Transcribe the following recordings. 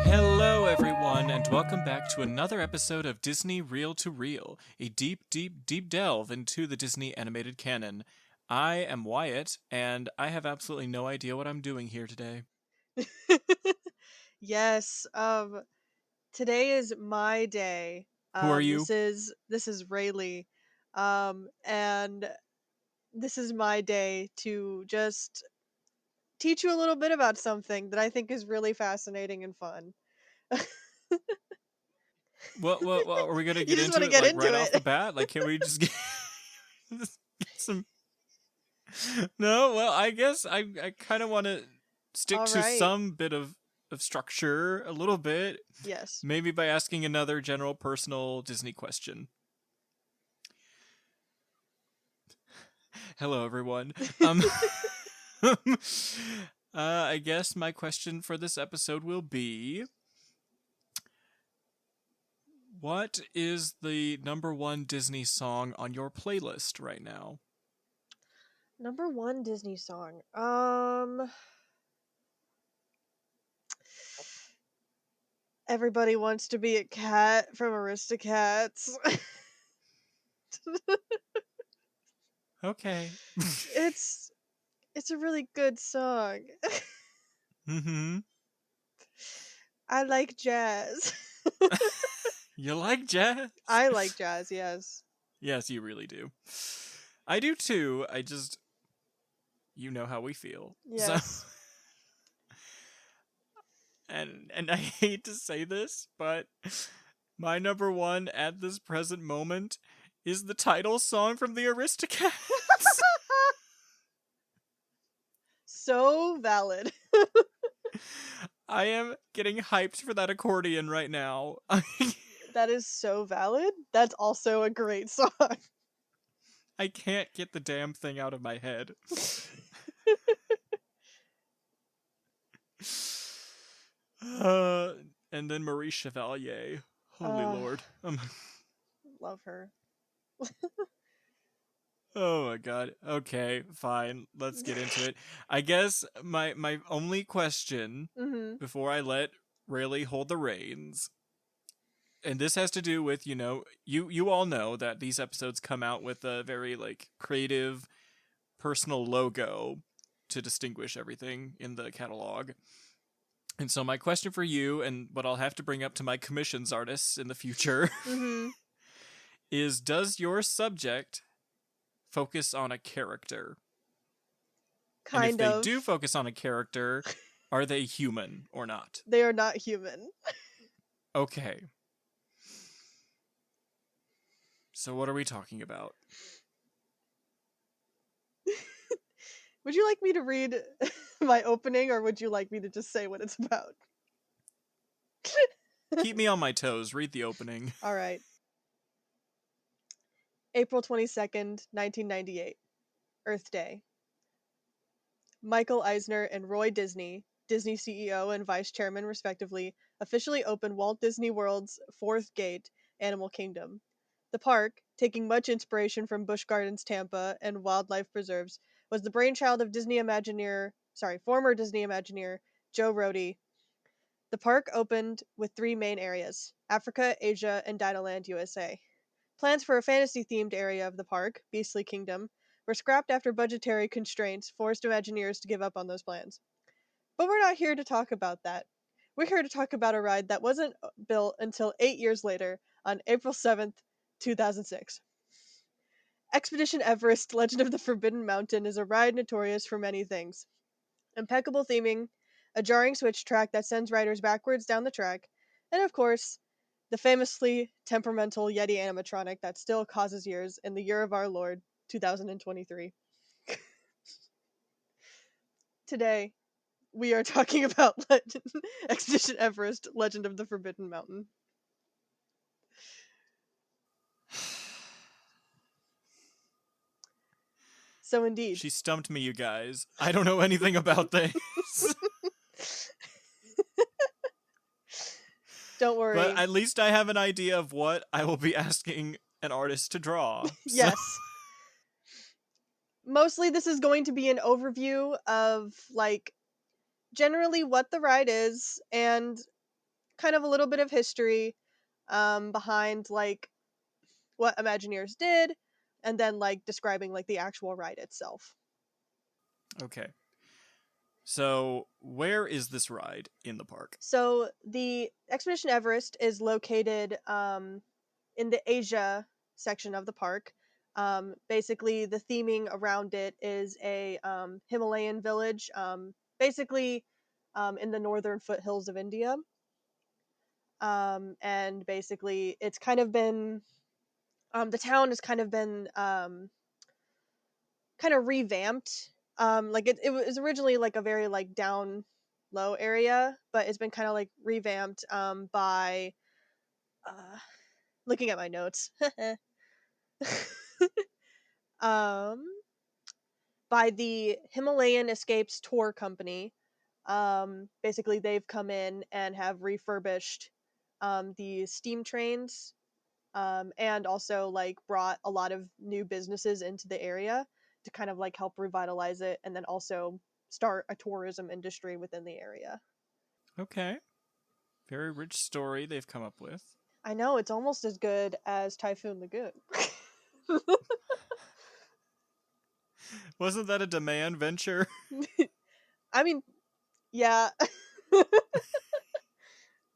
Hello, everyone, and welcome back to another episode of Disney Reel to Reel, a deep, deep, deep delve into the Disney animated canon. I am Wyatt, and I have absolutely no idea what I'm doing here today. Yes, today is my day. Who are you? This is Rayleigh. And this is my day to just teach you a little bit about something that I think is really fascinating and fun. What are we gonna You get just want into to it get like into right off the it. bat? Like, can we just just get some? No, well, I guess I kind of want to stick All to right. some bit of structure a little bit, Yes. maybe by asking another general personal Disney question. Hello, everyone. Um, I guess my question for this episode will be: what is the number one Disney song on your playlist right now? Number one Disney song. Everybody Wants to Be a Cat from Aristocats. Okay. it's it's a really good song. Mm-hmm. I like jazz. You like jazz? I like jazz, yes. Yes, you really do. I do too. You know how we feel. So, Yes. and I hate to say this, but my number one at this present moment is the title song from the Aristocats. So valid. I am getting hyped for that accordion right now. That is so valid. That's also a great song. I can't get the damn thing out of my head. Uh, and then Marie Chevalier. Holy uh, Lord. love her. Oh my god. Okay, fine. Let's get into it. I guess my only question Mhm. before I let Rayleigh hold the reins, and this has to do with, you all know that these episodes come out with a very like creative personal logo to distinguish everything in the catalog. And so my question for you, and what I'll have to bring up to my commissions artists in the future, Mhm. is does your subject focus on a character? And if Kind they of. do focus on a character, are they human or not? They are not human. Okay. So what are we talking about? Would you like me to read my opening or would you like me to just say what it's about? Keep me on my toes. Read the opening. All right. April 22nd, 1998. Earth Day. Michael Eisner and Roy Disney, Disney CEO and Vice Chairman respectively, officially opened Walt Disney World's fourth gate, Animal Kingdom. The park, taking much inspiration from Busch Gardens Tampa and wildlife preserves, was the brainchild of former Disney Imagineer Joe Rohde. The park opened with three main areas: Africa, Asia, and Dinoland, USA. Plans for a fantasy-themed area of the park, Beastly Kingdom, were scrapped after budgetary constraints forced Imagineers to give up on those plans. But we're not here to talk about that. We're here to talk about a ride that wasn't built until 8 years later, on April 7th, 2006. Expedition Everest Legend of the Forbidden Mountain is a ride notorious for many things: impeccable theming, a jarring switch track that sends riders backwards down the track, and of course, the famously temperamental Yeti animatronic that still causes years in the year of our Lord, 2023. Today, we are talking about Expedition Everest, Legend of the Forbidden Mountain. So indeed. She stumped me, you guys. I don't know anything about this. Don't worry. But at least I have an idea of what I will be asking an artist to draw. Yes. Mostly this is going to be an overview of, like, generally what the ride is and kind of a little bit of history behind, like, what Imagineers did, and then, like, describing, like, the actual ride itself. Okay. So, where is this ride in the park? So, the Expedition Everest is located in the Asia section of the park. Basically, the theming around it is a Himalayan village, basically in the northern foothills of India. And basically, it's kind of been the town has kind of been kind of revamped. Like it was originally like a very like down low area, but it's been kind of like revamped by looking at my notes. um by the Himalayan Escapes Tour Company. Basically they've come in and have refurbished the steam trains, and also like brought a lot of new businesses into the area to kind of like help revitalize it, and then also start a tourism industry within the area. Okay. Very rich story they've come up with. I know, it's almost as good as Typhoon Lagoon. Wasn't that a demand venture? I mean, yeah.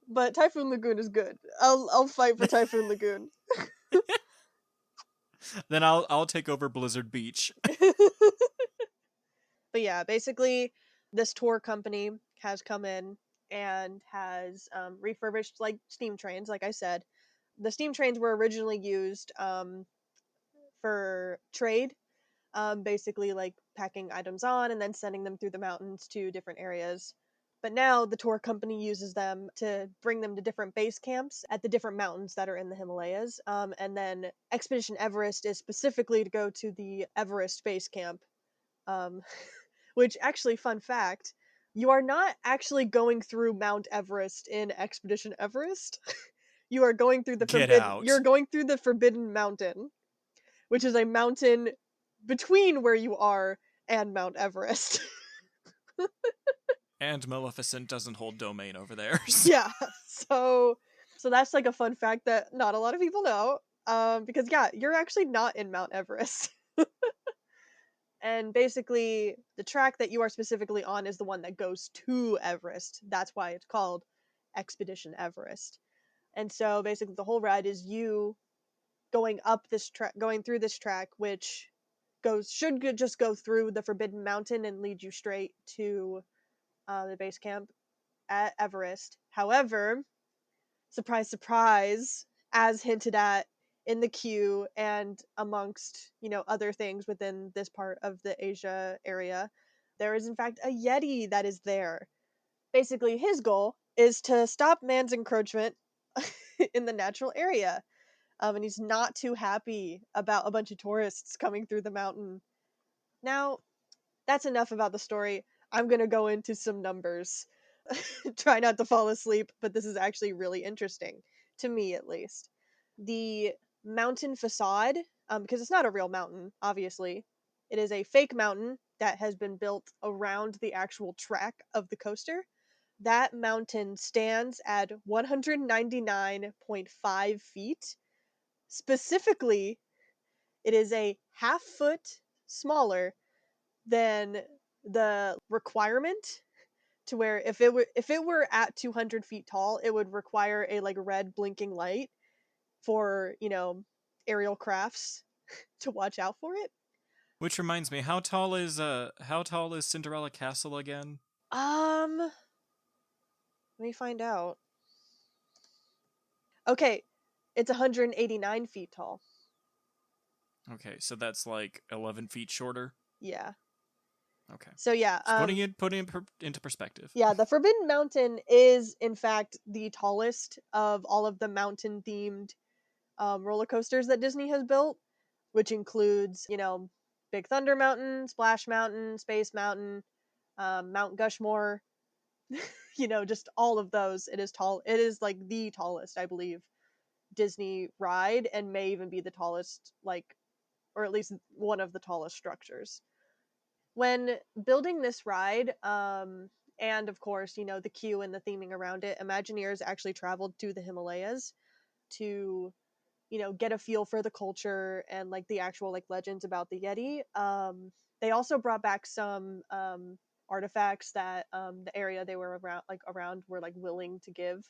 But Typhoon Lagoon is good. I'll fight for Typhoon Lagoon. Then I'll take over Blizzard Beach. But yeah, basically, this tour company has come in and has refurbished like steam trains. Like I said, the steam trains were originally used for trade, basically like packing items on and then sending them through the mountains to different areas. But now the tour company uses them to bring them to different base camps at the different mountains that are in the Himalayas. And then Expedition Everest is specifically to go to the Everest base camp. Um, which actually, fun fact, you are not actually going through Mount Everest in Expedition Everest. You are going through Get out. You're going through the Forbidden Mountain, which is a mountain between where you are and Mount Everest. And Maleficent doesn't hold domain over there. Yeah, so that's like a fun fact that not a lot of people know. Because yeah, you're actually not in Mount Everest. And basically, the track that you are specifically on is the one that goes to Everest. That's why it's called Expedition Everest. And so basically, the whole ride is you going up this track, going through this track, which just go through the Forbidden Mountain and lead you straight to the base camp at Everest. However, surprise, surprise, as hinted at in the queue and amongst, other things within this part of the Asia area, there is in fact a Yeti that is there. Basically, his goal is to stop man's encroachment in the natural area. And he's not too happy about a bunch of tourists coming through the mountain. Now, that's enough about the story. I'm going to go into some numbers. Try not to fall asleep, but this is actually really interesting, to me at least. The mountain facade, because it's not a real mountain, obviously, it is a fake mountain that has been built around the actual track of the coaster. That mountain stands at 199.5 feet. Specifically, it is a half foot smaller than the requirement, to where if it were at 200 feet tall, it would require a like red blinking light for aerial crafts to watch out for it. Which reminds me, how tall is Cinderella Castle again? Let me find out. Okay, it's 189 feet tall. Okay, so that's like 11 feet shorter. Yeah. Okay. So yeah, Just putting it into perspective. yeah, the Forbidden Mountain is in fact the tallest of all of the mountain themed roller coasters that Disney has built, which includes, Big Thunder Mountain, Splash Mountain, Space Mountain, Mount Gushmore, just all of those. It is tall. It is like the tallest, I believe, Disney ride, and may even be the tallest, or at least one of the tallest structures. When building this ride, and of course, the queue and the theming around it, Imagineers actually traveled to the Himalayas to get a feel for the culture and like the actual like legends about the Yeti. They also brought back some artifacts that the area they were around were like willing to give,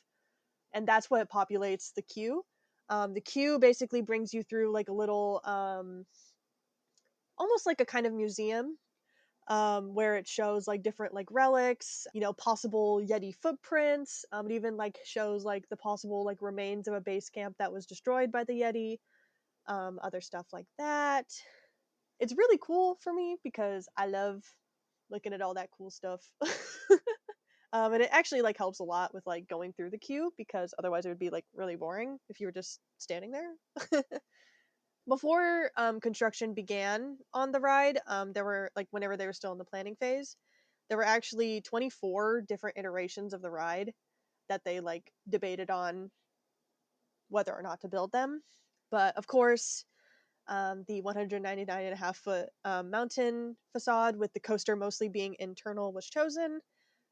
and that's what populates the queue. The queue basically brings you through like a little, almost like a kind of museum, where it shows like different like relics, possible Yeti footprints. It even like shows like the possible like remains of a base camp that was destroyed by the Yeti, other stuff like that. It's really cool for me because I love looking at all that cool stuff. And it actually like helps a lot with like going through the queue, because otherwise it would be like really boring if you were just standing there. Before construction began on the ride, there were like, whenever they were still in the planning phase, there were actually 24 different iterations of the ride that they like debated on whether or not to build them. But of course, the 199.5-foot mountain facade with the coaster mostly being internal was chosen.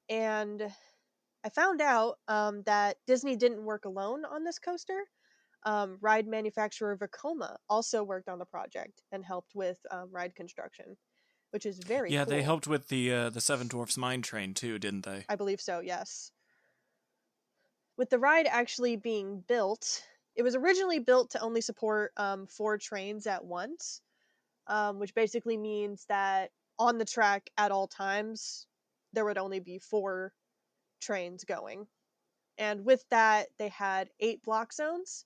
And I found out that Disney didn't work alone on this coaster. Ride manufacturer Vekoma also worked on the project and helped with ride construction, which is very Yeah, they cool. helped with the Seven Dwarfs Mine Train too, didn't they? I believe so, yes. With the ride actually being built, it was originally built to only support 4 trains at once, which basically means that on the track at all times, there would only be 4 trains going. And with that, they had 8 block zones.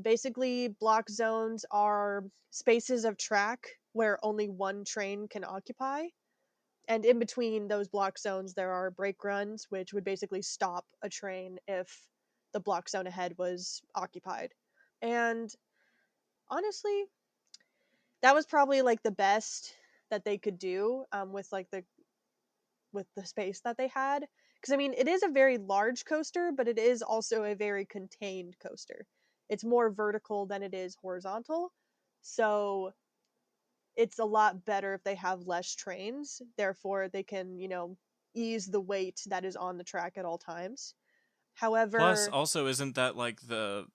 Basically, block zones are spaces of track where only one train can occupy. And in between those block zones, there are brake runs, which would basically stop a train if the block zone ahead was occupied. And honestly, that was probably like the best that they could do, with the space that they had. Because I mean, it is a very large coaster, but it is also a very contained coaster. It's more vertical than it is horizontal, so it's a lot better if they have less trains. Therefore, they can, ease the weight that is on the track at all times. Plus, However, also, isn't that like the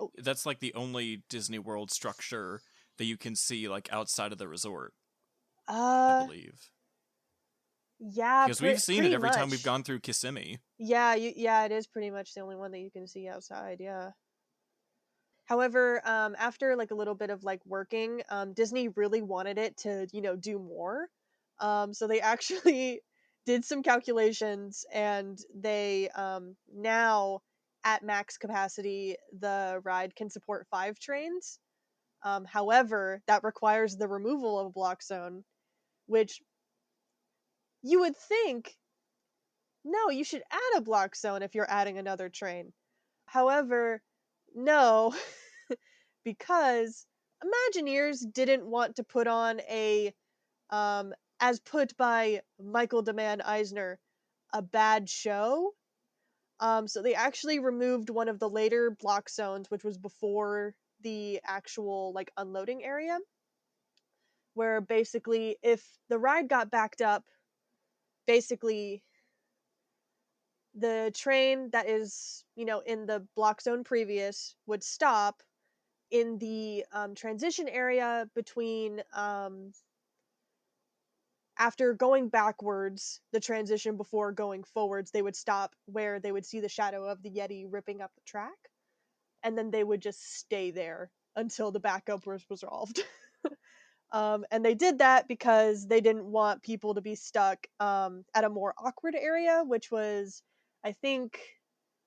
oh, that's like the only Disney World structure that you can see like outside of the resort, I uh, believe. yeah, Because we've seen it pretty every time we've much. gone through Kissimmee. Yeah, yeah, it is pretty much the only one that you can see outside. Yeah. However, after like a little bit of like working, Disney really wanted it to, do more. So they actually did some calculations, and they, now at max capacity, the ride can support 5 trains. However, that requires the removal of a block zone, which you would think, no, you should add a block zone if you're adding another train. However, no, because Imagineers didn't want to put on a, as put by Michael Demand Eisner, a bad show. So they actually removed one of the later block zones, which was before the actual like unloading area, where basically if the ride got backed up, basically the train that is, in the block zone previous would stop in the transition area between, after going backwards, the transition before going forwards, they would stop where they would see the shadow of the Yeti ripping up the track, and then they would just stay there until the backup was resolved. And they did that because they didn't want people to be stuck at a more awkward area, which was, I think,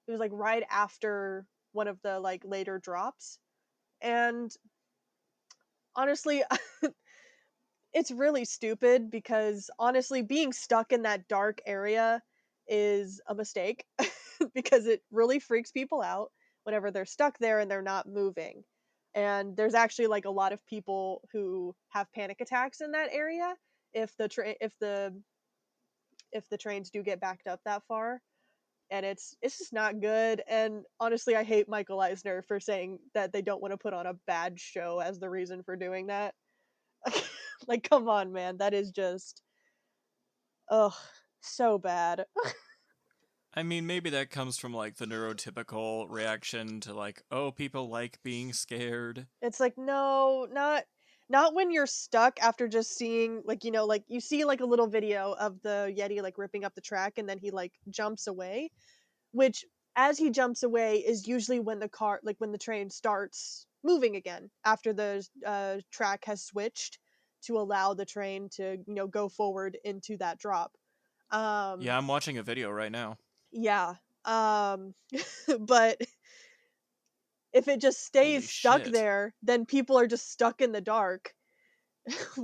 it was like right after one of the like later drops. And honestly, it's really stupid because honestly, being stuck in that dark area is a mistake because it really freaks people out whenever they're stuck there and they're not moving. And there's actually like a lot of people who have panic attacks in that area if the trains do get backed up that far. And it's just not good. And honestly, I hate Michael Eisner for saying that they don't want to put on a bad show as the reason for doing that. Like, come on, man. That is just, ugh, so bad. I mean, maybe that comes from like the neurotypical reaction to like, oh, people like being scared. It's like, no, not when you're stuck after just seeing like, like you see like a little video of the Yeti like ripping up the track and then he like jumps away, which as he jumps away is usually when when the train starts moving again after the track has switched to allow the train to, go forward into that drop. Um Yeah, I'm watching a video right now. yeah. Um but if it just stays Holy stuck shit. there, then people are just stuck in the dark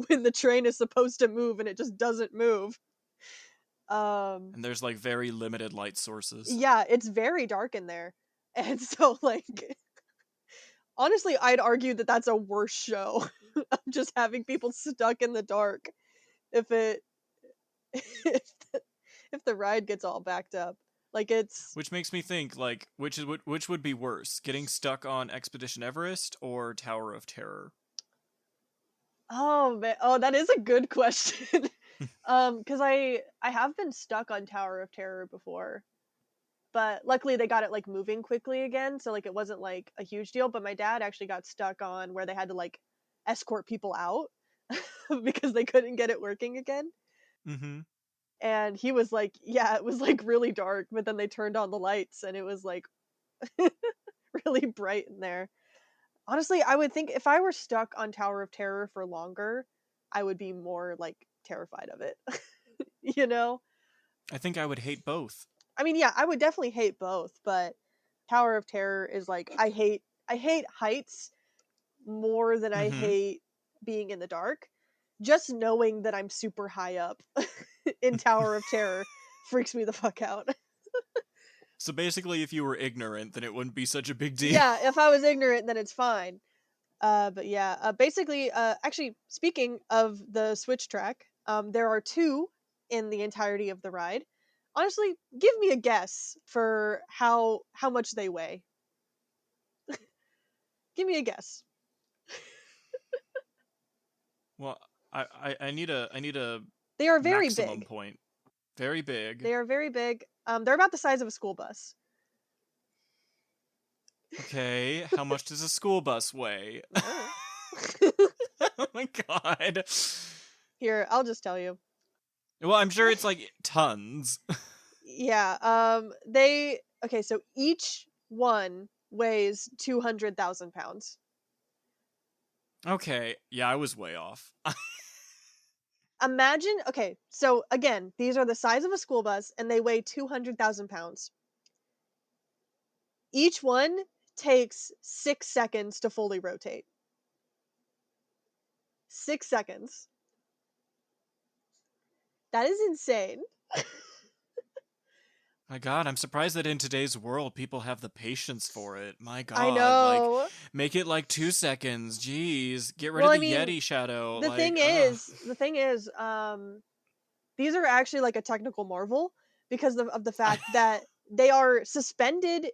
when the train is supposed to move and it just doesn't move. Um And there's like very limited light sources. yeah, it's very dark in there. And so like honestly, I'd argue that that's a worse show of just having people stuck in the dark if it if if the ride gets all backed up. Like it's Which makes me think like which would be worse, getting stuck on Expedition Everest or Tower of Terror? oh man, oh that is a good question. Cuz I have been stuck on Tower of Terror before. But luckily they got it like moving quickly again, so like it wasn't like a huge deal, but my dad actually got stuck on where they had to like escort people out because they couldn't get it working again. Mm-hmm. And he was like, yeah, it was like really dark, but then they turned on the lights and it was like really bright in there. Honestly, I would think if I were stuck on Tower of Terror for longer, I would be more like terrified of it. you know? I think I would hate both. I mean, yeah, I would definitely hate both, but Tower of Terror is like I hate heights more than I Mm-hmm. hate being in the dark. Just knowing that I'm super high up in Tower of Terror freaks me the fuck out. So basically, if you were ignorant, then it wouldn't be such a big deal. Yeah, if I was ignorant, then it's fine. But yeah, basically, actually, speaking of the switch track, there are two in the entirety of the ride. Honestly, give me a guess for how much they weigh. Give me a guess. Well, I need a They are very maximum big. point. Very big. They are very big. They're about the size of a school bus. Okay, how much does a school bus weigh? Oh. Oh my god. Here, I'll just tell you. Well, I'm sure it's like tons. Yeah. They okay. So each one weighs 200,000 pounds. Okay, yeah, I was way off. Imagine. Okay. So again, these are the size of a school bus, and they weigh 200,000 pounds. Each one takes 6 seconds to fully rotate. 6 seconds. That is insane. My god, I'm surprised that in today's world people have the patience for it. My I god, like know. make it like 2 seconds. Jeez, get rid Well, of I the mean, Yeti shadow. the Like, thing ugh. is, the thing is, these are actually like a technical marvel because of the fact that they are suspended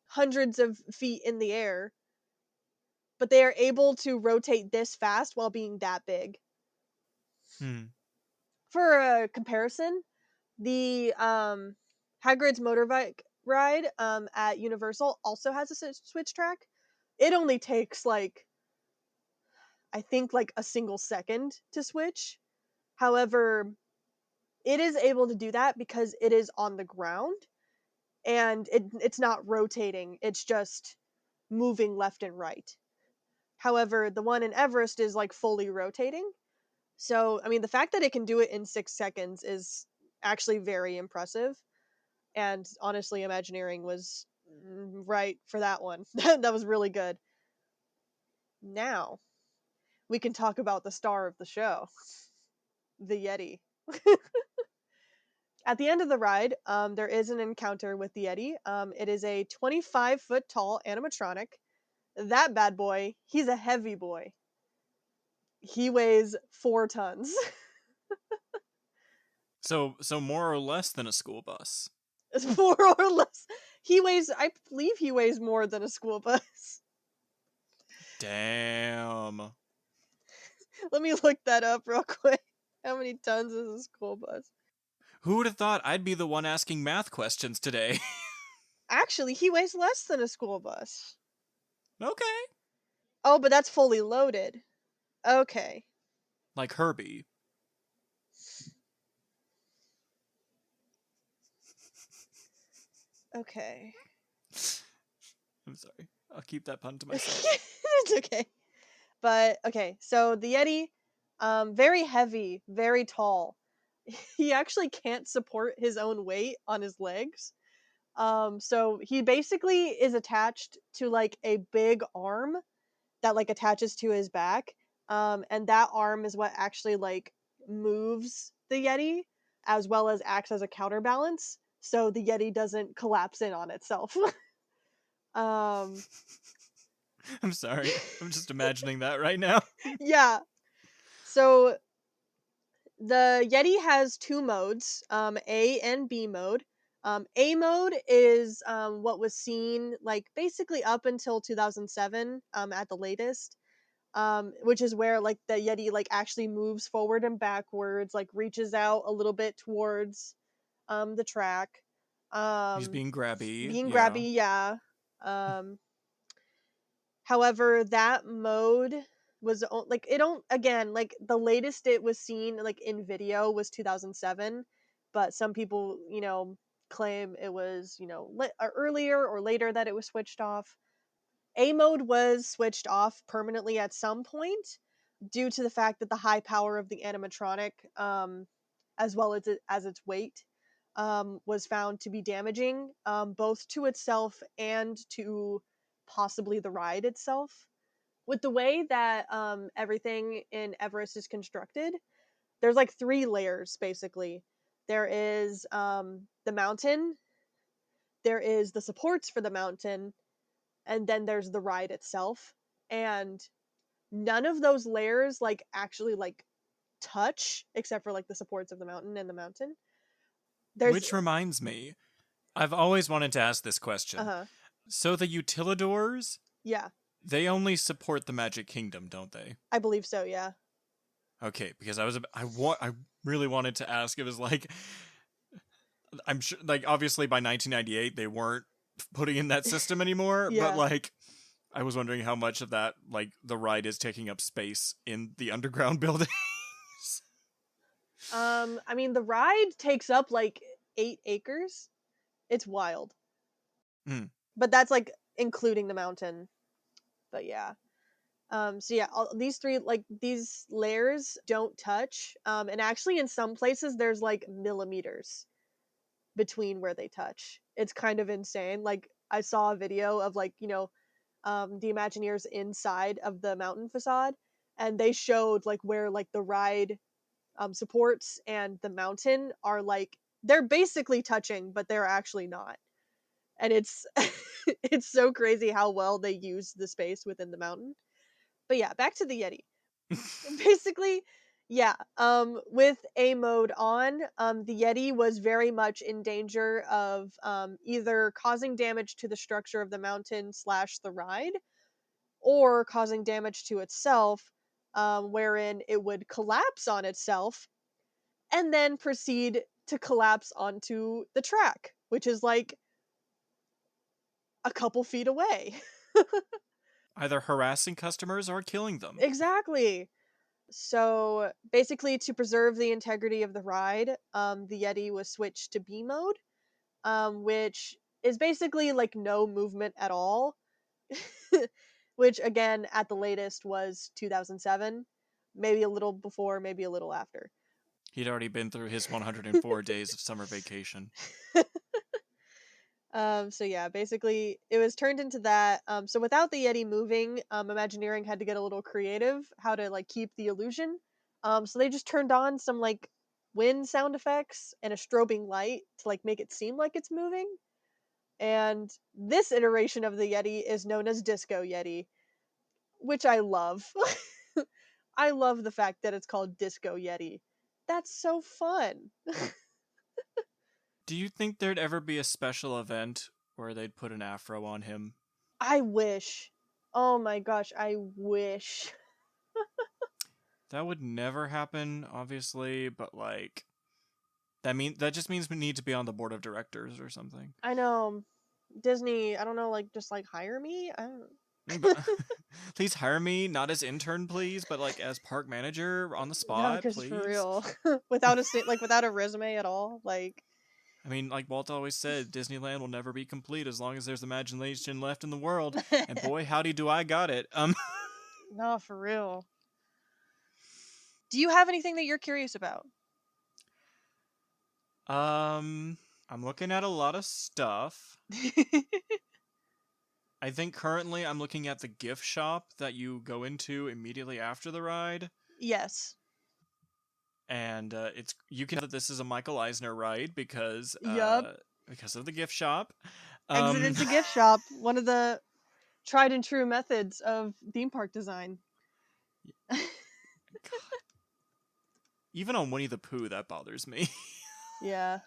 hundreds of feet in the air, but they are able to rotate this fast while being that big. Hmm. For a comparison, the Hagrid's motorbike ride at Universal also has a switch track. It only takes like I think like a single second to switch. However, it is able to do that because it is on the ground and it's not rotating. It's just moving left and right. However, the one in Everest is like fully rotating. So, I mean, the fact that it can do it in 6 seconds is actually very impressive. And honestly, Imagineering was right for that one. That was really good. Now, we can talk about the star of the show, the Yeti. At the end of the ride, there is an encounter with the Yeti. It is a 25-foot tall animatronic. That bad boy, he's a heavy boy. He weighs 4 tons. So more or less than a school bus. More or less. I believe he weighs more than a school bus. Damn. Let me look that up real quick. How many tons is a school bus? Who would have thought I'd be the one asking math questions today? Actually, he weighs less than a school bus. Okay. Oh, but that's fully loaded. Okay. Like Herbie. Okay. I'm sorry. I'll keep that pun to myself. It's okay. But okay, so the Yeti, very heavy, very tall. He actually can't support his own weight on his legs. So he basically is attached to like a big arm that like attaches to his back. And that arm is what actually like moves the Yeti as well as acts as a counterbalance so the Yeti doesn't collapse in on itself. um I'm sorry. I'm just imagining that right now. yeah. So the Yeti has 2 modes, A and B mode. A mode is what was seen like basically up until 2007 at the latest, which is where like the Yeti like actually moves forward and backwards, like reaches out a little bit towards the track. He's being grabby. Being Yeah. grabby, yeah. Um, However, that mode was like it don't again like the latest it was seen like in video was 2007, but some people claim it was earlier or later that it was switched off. A mode was switched off permanently at some point due to the fact that the high power of the animatronic, as well as its weight, was found to be damaging, both to itself and to possibly the ride itself. With the way that everything in Everest is constructed, there's like 3 layers basically. There is the mountain, there is the supports for the mountain, and then there's the ride itself. And none of those layers like actually like touch except for like the supports of the mountain and the mountain. There's Which reminds me, I've always wanted to ask this question. uh-huh. So the utilidors, Yeah, they only support the Magic Kingdom, don't they? I believe so, yeah. Okay, because I really wanted to ask. It was like, I'm sure, like obviously by 1998 they weren't putting in that system anymore, but Yeah. like I was wondering how much of that like the ride is taking up space in the underground buildings. I mean the ride takes up like 8 acres. It's wild. Mm. But that's like including the mountain. But yeah. So yeah, these 3 like these layers don't touch. And actually in some places there's like millimeters between where they touch. It's kind of insane. Like I saw a video of like, the Imagineers inside of the mountain facade, and they showed like where like the ride supports and the mountain are like they're basically touching, but they're actually not. And it's it's so crazy how well they use the space within the mountain. But yeah, back to the Yeti. Basically, yeah, with A mode on, the Yeti was very much in danger of either causing damage to the structure of the mountain slash the ride, or causing damage to itself, wherein it would collapse on itself and then proceed to collapse onto the track, which is like a couple feet away. Either harassing customers or killing them. Exactly. So basically, to preserve the integrity of the ride, the Yeti was switched to B mode, which is basically like no movement at all. Which again, at the latest, was 2007, maybe a little before, maybe a little after. He'd already been through his 104 days of summer vacation. So yeah, basically it was turned into that. So without the Yeti moving, Imagineering had to get a little creative how to like keep the illusion. So they just turned on some like wind sound effects and a strobing light to like make it seem like it's moving. And this iteration of the Yeti is known as Disco Yeti, which I love. I love the fact that it's called Disco Yeti. That's so fun. Do you think there'd ever be a special event where they'd put an afro on him? I wish. Oh my gosh, I wish. That would never happen, obviously, but like that just means we need to be on the board of directors or something. I know Disney, I don't know, like just like hire me. I But don't. please hire me, not as intern, please, but like as park manager on the No, spot, because for please. real, without like without a resume at all, like I mean, like Walt always said, Disneyland will never be complete as long as there's imagination left in the world. And boy, howdy do I got it. no, for real. Do you have anything that you're curious about? um, I'm looking at a lot of stuff. I think currently I'm looking at the gift shop that you go into immediately after the ride. Yes. And it's you can know that this is a Michael Eisner ride Yup. because of the gift shop. Exit Um, into gift shop. One of the tried and true methods of theme park design. God, even on Winnie the Pooh, that bothers me. Yeah.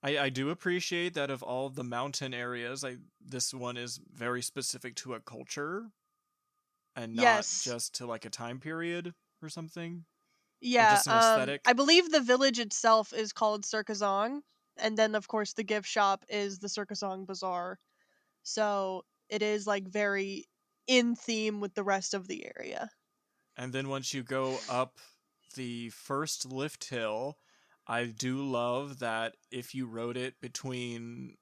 I do appreciate that of all the mountain areas, this one is very specific to a culture and not Yes. just to like a time period or something or Yeah. just an aesthetic. I believe the village itself is called Circazong, and then of course the gift shop is the Circazong Bazaar. So it is like very in theme with the rest of the area. And then once you go up the first lift hill, I do love that if you rode it between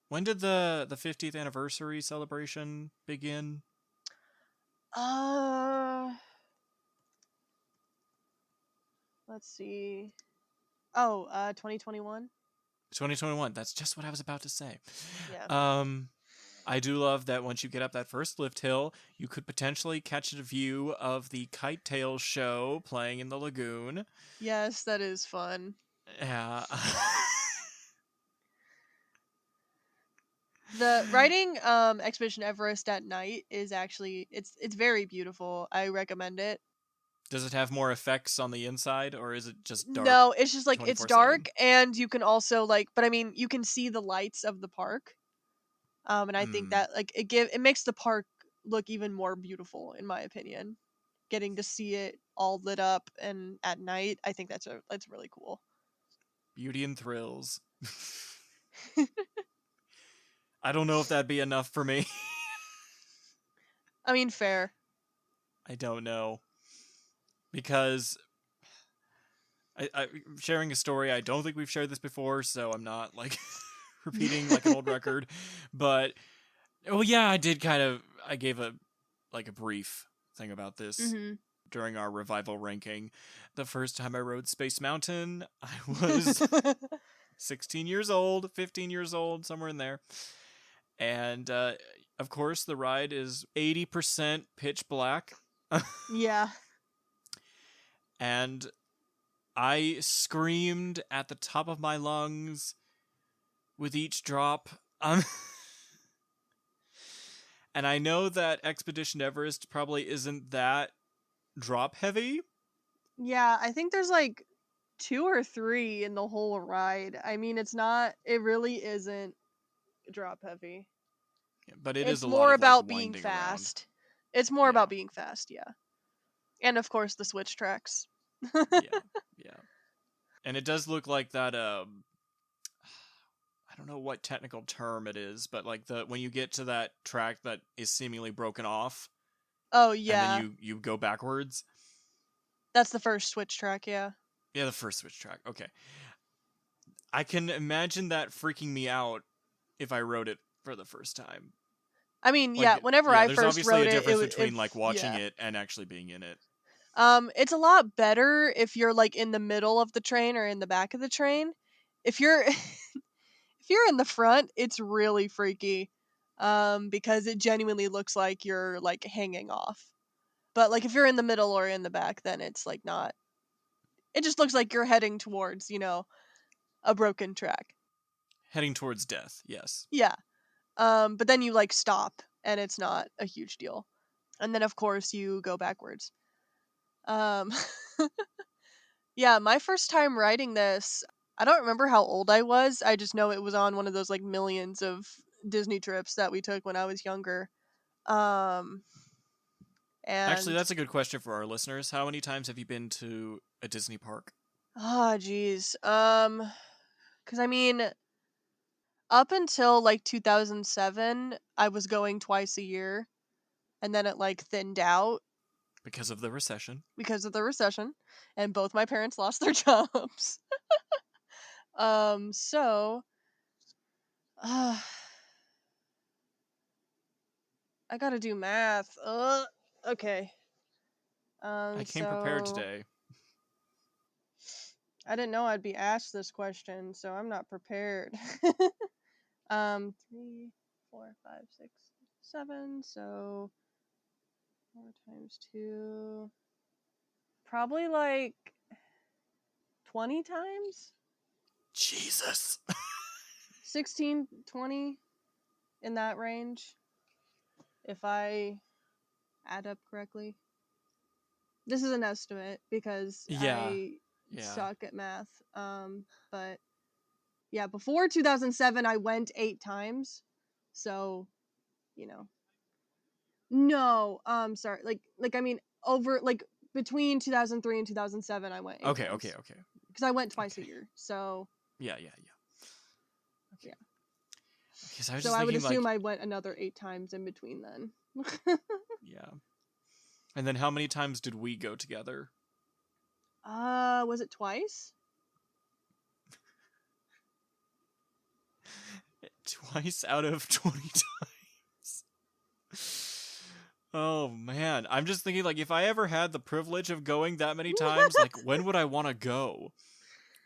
when did the 50th anniversary celebration begin? Uh, let's see. Oh, 2021. 2021. That's just what I was about to say. Yeah. Um I do love that once you get up that first lift hill, you could potentially catch a view of the Kite Tail show playing in the lagoon. Yes, that is fun. Yeah. The riding Expedition Everest at night is actually it's very beautiful. I recommend it. Does it have more effects on the inside or is it just dark No, it's just like it's 24/7? dark and you can also like but I mean you can see the lights of the park. And I think Hmm. that like it makes the park look even more beautiful in my opinion. Getting to see it all lit up and at night, I think that's really cool. Beauty and thrills. I don't know if that'd be enough for me. I mean, fair. I don't know. Because I sharing a story, I don't think we've shared this before, so I'm not like repeating like an old record. But well, yeah, I gave a like a brief thing about this Mhm. during our revival ranking. The first time I rode Space Mountain, I was 16 years old, 15 years old, somewhere in there. And of course, the ride is 80% pitch black. Yeah. And I screamed at the top of my lungs with each drop. And I know that Expedition Everest probably isn't that drop heavy, Yeah, I think there's like two or three in the whole ride. I mean, it really isn't drop heavy. but it is It's a lot more of like about being winding around. fast. It's more Yeah, about being fast, yeah. And of course the switch tracks. yeah, yeah. And it does look like that. I don't know what technical term it is, but like the when you get to that track that is seemingly broken off, Oh and then yeah. you go backwards. That's the first switch track, yeah. Yeah, the first switch track. Okay, I can imagine that freaking me out if I wrote it for the first time. I mean, yeah, Like, whenever yeah, I there's first obviously a wrote it, difference between like if watching yeah. it and actually being in it. It's a lot better if you're like in the middle of the train or in the back of the train. If you're if If you're in the front, it's really freaky, because it genuinely looks like you're like hanging off. But like if you're in the middle or in the back, then it's like not. It just looks like you're heading towards, a broken track. Heading towards death, yes. Yeah. But then you like stop, and it's not a huge deal. And then of course you go backwards. Um, yeah, my first time riding this, I don't remember how old I was. I just know it was on one of those like millions of Disney trips that we took when I was younger. Um, Actually, and that's a good question for our listeners. How many times have you been to a Disney park? geez. Cause I mean, up until like 2007, I was going twice a year, and then it like thinned out Because of the recession. because of the recession, and both my parents lost their jobs. So, uh, I gotta do math. Okay. I came prepared So today. I didn't know I'd be asked this question, so I'm not prepared. 3, 4, 5, 6, 7. So 4 times 2, probably like 20 times. Jesus. 16, 20, in that range, if I add up correctly. This is an estimate because Yeah. I Yeah. suck at math. But yeah, before 2007, I went 8 times. So, you know. No, sorry. I mean, over, like, between 2003 and 2007, I went 8 Okay, times. okay. Because I went twice a Okay. year. So, Yeah. Okay. yeah. Okay, so I was So just I would thinking, assume like, I went another 8 times in between then. yeah. And then how many times did we go together? Was it twice? Twice out of 20 times. Oh man, I'm just thinking, like, if I ever had the privilege of going that many times, like, when would I want to go?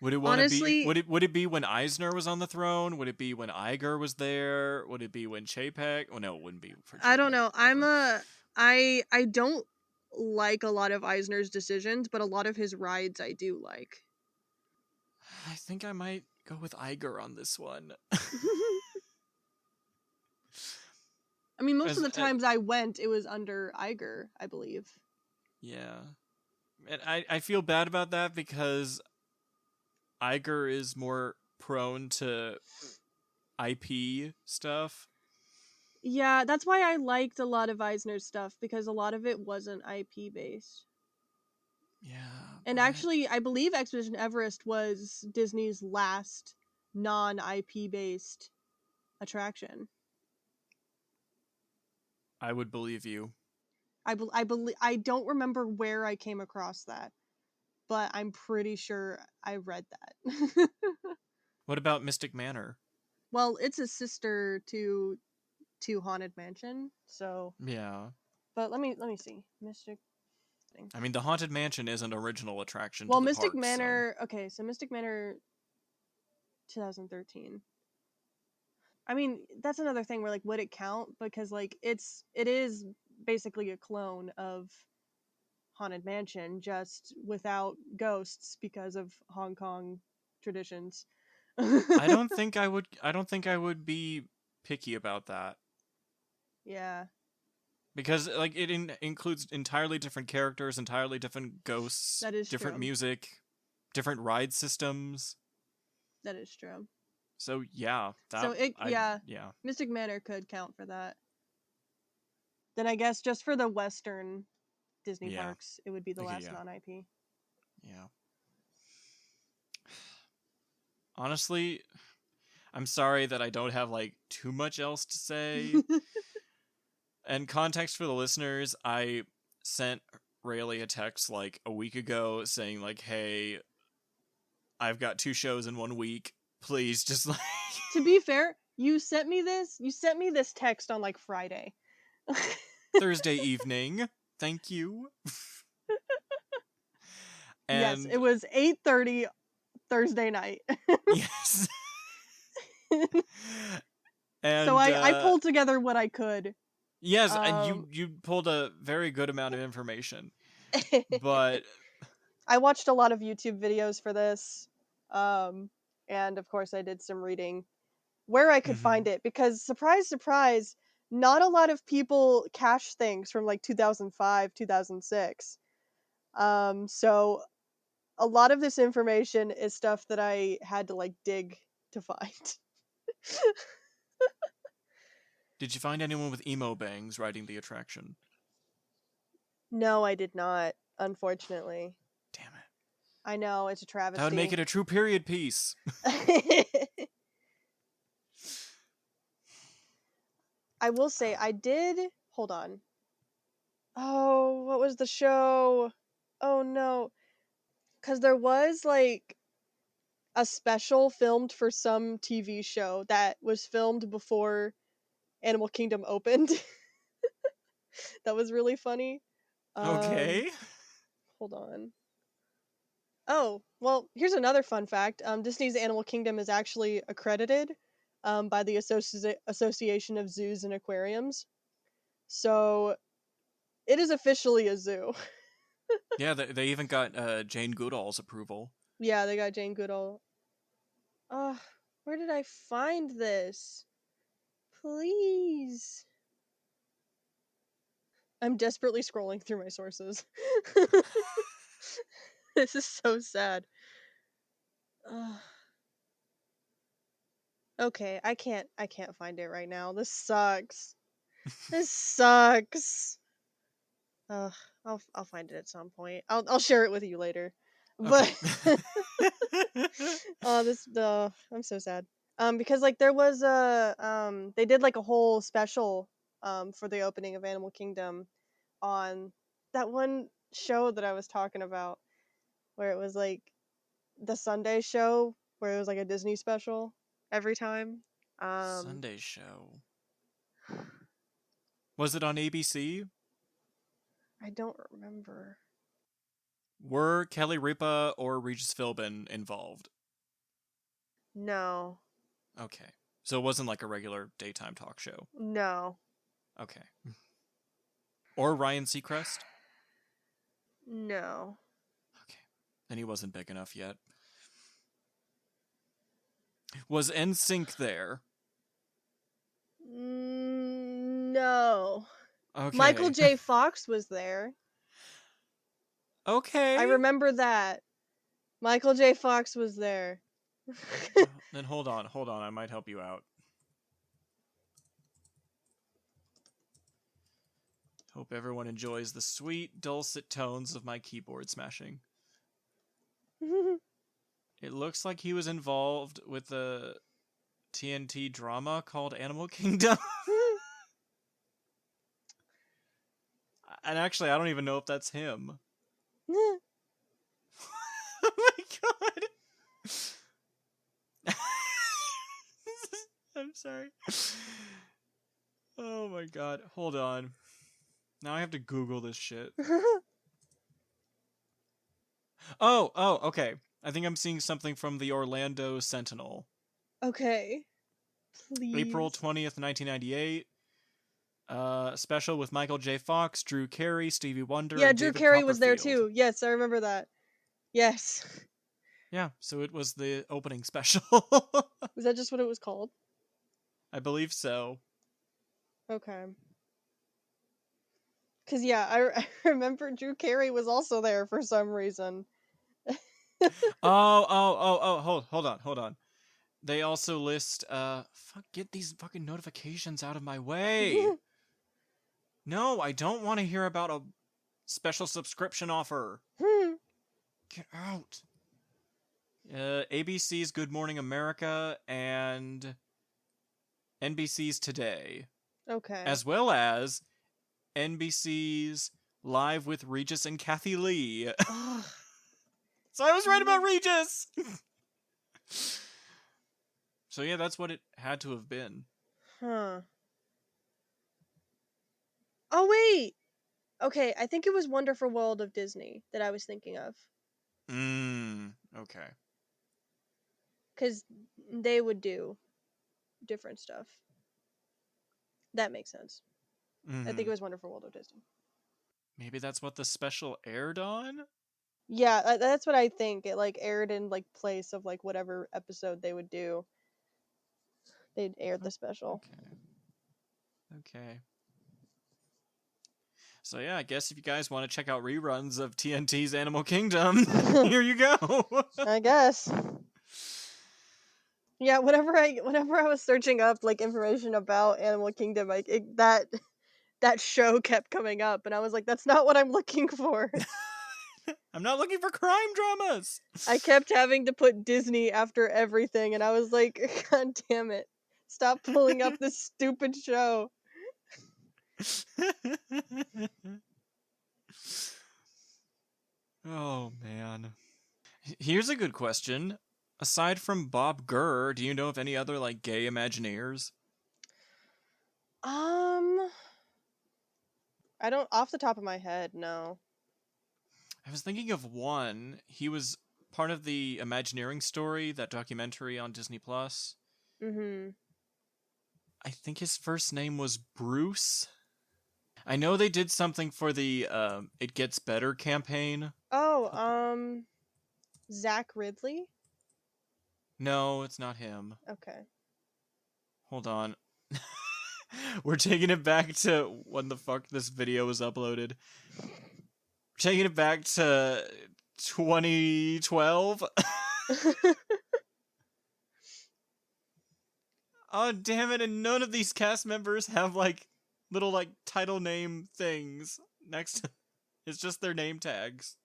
Would it want to be? Honestly, Would it be when Eisner was on the throne? Would it be when Iger was there? Would it be when Chapek? Oh no, it wouldn't be for I don't Chapek. know. Ever. I don't like a lot of Eisner's decisions, but a lot of his rides I do like. I think I might go with Iger on this one. I mean, most of as, the as times I went, it was under Iger, I believe. yeah, and I feel bad about that because Iger is more prone to IP stuff. Yeah, that's why I liked a lot of Eisner's stuff, because a lot of it wasn't IP based. Yeah, And but actually, I believe Expedition Everest was Disney's last non IP based attraction. I would believe you. I don't remember where I came across that, but I'm pretty sure I read that. What about Mystic Manor? Well, it's a sister to Haunted Mansion, so. Yeah. But let me see. Mystic thing. I mean, the Haunted Mansion is an original attraction to Well, the Mystic park, so. Manor. Okay, so Mystic Manor, 2013. I mean, that's another thing where like, would it count? Because like, it is basically a clone of Haunted Mansion, just without ghosts because of Hong Kong traditions. I don't think I would be picky about that Yeah, because like includes entirely different characters, entirely different ghosts, that is different true. music, different ride systems. That is true. So yeah, So yeah. Mystic Manor could count for that. Then I guess just for the Western Disney Yeah. parks, it would be the Okay, last yeah. non-IP. Yeah. Honestly, I'm sorry that I don't have like too much else to say. And context for the listeners, I sent Rayleigh a text like a week ago saying like, "Hey, I've got 2 shows in 1 week. Please just like To be fair, you sent me this text on like Friday. Thursday evening. Thank you." Yes, it And was 8:30 Thursday night. yes. So And I pulled together what I could. yes, and you pulled a very good amount of information. But I watched a lot of YouTube videos for this. And of course I did some reading where I could find it, because surprise surprise, not a lot of people cache things from like 2005, 2006. So a lot of this information is stuff that I had to like dig to find. did you find anyone with emo bangs riding the attraction? No, I did not, unfortunately. Damn it. I know, it's a That would make travesty. it a true period piece. I will say I did. Hold on. Oh, what was the show? Oh no. Because there was like a special filmed for some TV show that was filmed before Animal Kingdom opened. That was really funny. Um, Okay. hold on. Oh, well, here's another fun fact. Disney's Animal Kingdom is actually accredited by the Association of Zoos and Aquariums. So it is officially a zoo. Yeah, they even got Jane Goodall's approval. Yeah, they got Jane Goodall. Where did I find this? Please. I'm desperately scrolling through my sources. This is so sad. Ugh. Okay, I can't find it right now. This sucks. This sucks. Ugh, I'll find it at some point. I'll share it with you later. Okay. But oh, I'm so sad. Because like there was they did like a whole special for the opening of Animal Kingdom on that one show that I was talking about, where it was like the Sunday show where it was like a Disney special every time. Um, Sunday show. Was it on ABC? I don't remember. Were Kelly Ripa or Regis Philbin involved? No, Okay. So it wasn't like a regular daytime talk show. no, Okay. Or Ryan Seacrest? no. Okay. Then he wasn't big enough yet. Was NSYNC there? No. Michael Okay. J. Fox was there. I Okay. remember that. Michael J. Fox was there. Then hold on. I might help you out. Hope everyone enjoys the sweet, dulcet tones of my keyboard smashing. It looks like he was involved with a TNT drama called Animal Kingdom. And actually, I don't even know if that's him. Oh my god. I'm sorry. Oh my god. Hold on. Now I have to Google this shit. Okay. I think I'm seeing something from the Orlando Sentinel. Okay. April Please. 20th, 1998. Special with Michael J. Fox, Drew Carey, Stevie Wonder, Yeah, and Drew David Carey was there Copperfield. too. Yes, I remember that. Yes. Yeah, so it was the opening special. Was that just what it was called? I believe so. Okay. Cause yeah, I remember Drew Carey was also there for some reason. Hold on. They also list get these fucking notifications out of my way. No, I don't want to hear about a special subscription offer. Get out. ABC's Good Morning America and NBC's Today, Okay. as well as NBC's Live with Regis and Kathy Lee. So I was right about Regis! So yeah, that's what it had to have been. Huh. Oh wait. Okay, I think it was Wonderful World of Disney that I was thinking of. Okay. Cause they would do different stuff. That makes sense. I think it was Wonderful World of Disney. Maybe that's what the special aired on? Yeah, that's what I think. It like aired in like place of like whatever episode they would do. They'd air the special. Okay. So yeah, I guess if you guys want to check out reruns of TNT's Animal Kingdom, here you go. I guess. Yeah, whenever I was searching up like information about Animal Kingdom, like that show kept coming up, and I was like, that's not what I'm looking for. I'm not looking for crime dramas. I kept having to put Disney after everything, and I was like, God damn it. Stop pulling up this stupid show. Oh, man. Here's a good question. Aside from Bob Gurr, do you know of any other, like, gay Imagineers? I don't, off the top of my head, no. I was thinking of one. He was part of the Imagineering Story, that documentary on Disney+. Mm-hmm. I think his first name was Bruce. I know they did something for the It Gets Better campaign. Oh, Zach Ridley? No, it's not him. Okay. Hold on. We're taking it back to when the fuck this video was uploaded. We're taking it back to 2012. Oh, damn it. And none of these cast members have, like, little, like, title name things next to... It's just their name tags.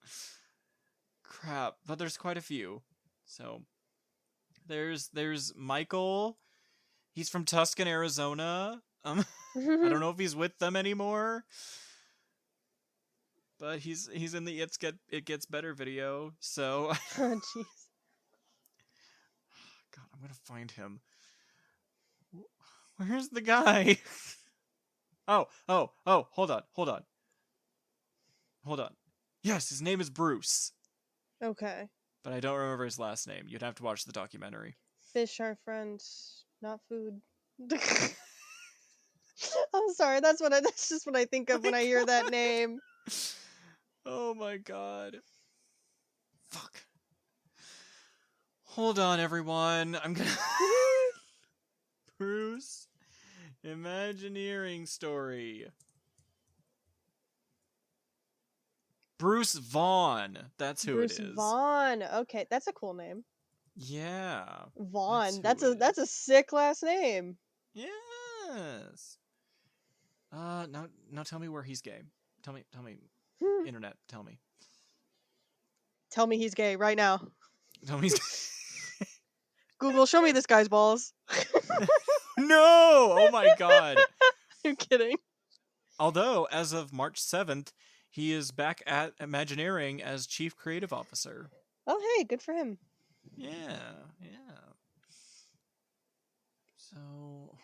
Crap. But there's quite a few. So, there's Michael. He's from Tucson, Arizona. I don't know if he's with them anymore. But he's in the It Gets Better video, so... Oh, jeez. God, I'm gonna find him. Where's the guy? Oh, hold on. Yes, his name is Bruce. Okay. But I don't remember his last name. You'd have to watch the documentary. Fish are friends, not food. I'm sorry, that's just what I think of when I hear that name. Oh my god. Fuck. Hold on, everyone. I'm gonna... Bruce. Imagineering Story. Bruce Vaughn. That's who Bruce it is. Vaughn. Okay, that's a cool name. Yeah. Vaughn. That's a sick last name. Yes. Now tell me where he's gay. Tell me. Internet, tell me. Tell me he's gay right now. Tell me he's Google, show me this guy's balls. No! Oh my god. You're kidding. Although, as of March 7th, he is back at Imagineering as Chief Creative Officer. Oh, hey, good for him. Yeah. So,